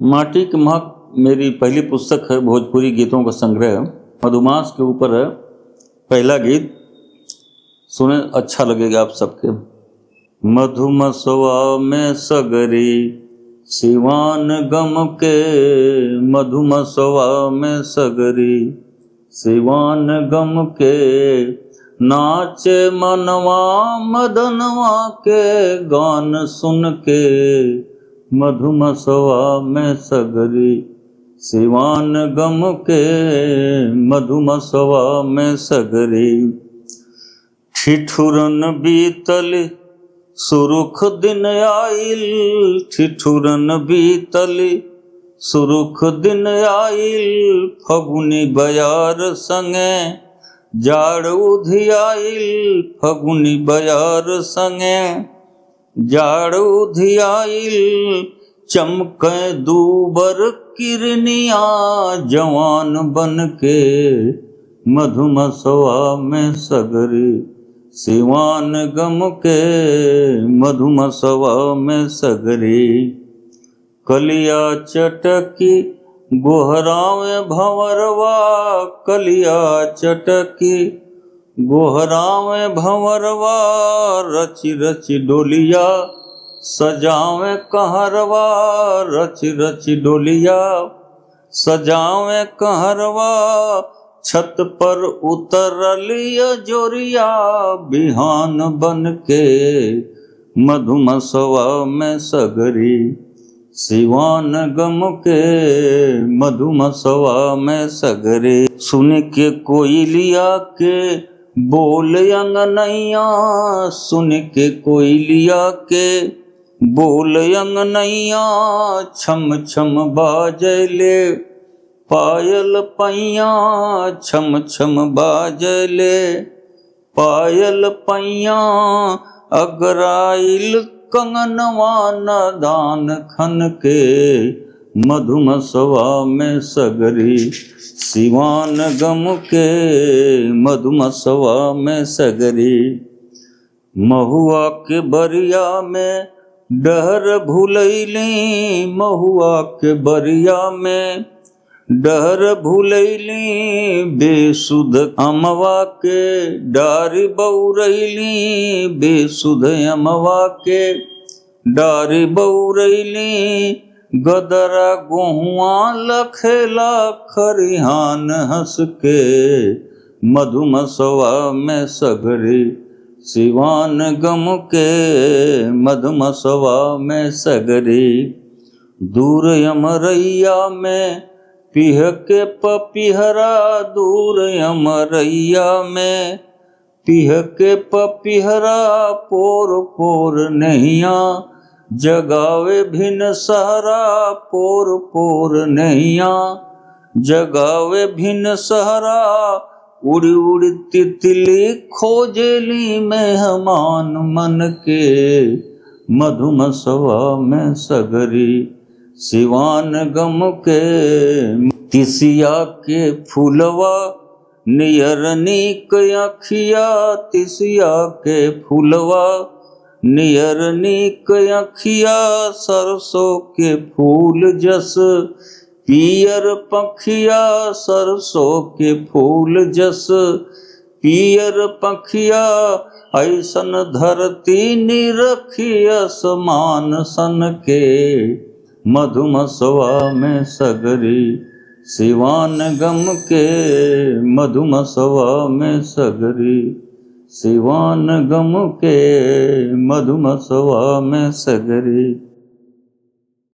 माटी की महक मेरी पहली पुस्तक है, भोजपुरी गीतों का संग्रह। मधुमास के ऊपर है पहला गीत, सुने अच्छा लगेगा आप सबके। मधुमसवा में सगरी सिवान गम के, मधुमसवा में सगरी सिवान गम के, नाचे मनवा मदनवा के गान सुन के, मधुमसवा में सगरी सिवान गम के, मधुमसवा में सगरी। ठिठुरन बीतल सुरुख दिन आइल, ठिठुरन बीतल सुरुख दिन आइल, फगुनी बयार संगे जाड़ उधियाइल, फगुनी बयार संगे जाड़ उधियाइल, चमके दूबर किरनिया जवान बन के, मधुमसवा में सगरी सिवान गम के, मधुमसवा में सगरी। कलिया चटकी गोहरावे भंवरवा, कलिया चटकी गोहरावे भंवरवा, रचि रचि डोलिया सजावे कहरवा, रचि रचि डोलिया सजावे कहरवा, छत पर उतरलिया जोरिया बिहान बन के, मधुमसवा में सगरी सिवान गम के, मधुमसवा में सगरी। सुन के कोयलिया के बोल अंगनैया, सुन के कोयलिया के बोल अंगनैया, छम छम बाजले पायल पैया, छम छम बाजले पायल पैया, अगराइल कंगनवा नदान खन के, मधुमसवा में सगरी सिवान गम के, मधुमसवा में सगरी। महुआ के बरिया में डहर भुलैली, महुआ के बरिया में डहर भुलैली, बेसुध अमवा के डारी बौरैली, बेसुध अमवा के डारी बौरैली, गदरा गोहुआ लखेला खरिहान हंस के, मधुमसवा में सगरी सिवान गम के, मधुमसवा में सगरी। दूर यमरैया में पिह के पपिहरा, दूर यमरैया में पिह के पपिहरा, पोर पोर नैया जगावे भिन सहरा, पोर पोर नैया जगावे भिन सहरा, उड़ी उड़ी तितली खोजेली मेहमान मन के, मधुमसवा में सगरी सिवान गम के। तिसिया के फूलवा नियर नीक अखिया, तिसिया के फूलवा नियर नीक अखिया, सरसों के फूल जस पियर पखिया, सरसों के फूल जस पियर पखिया, ऐसन धरती निरखी असमान सन के, मधुमसवा में सगरी सिवान गम के, मधुमसवा में सगरी सिवान गम के, मधुमसवा में सगरी।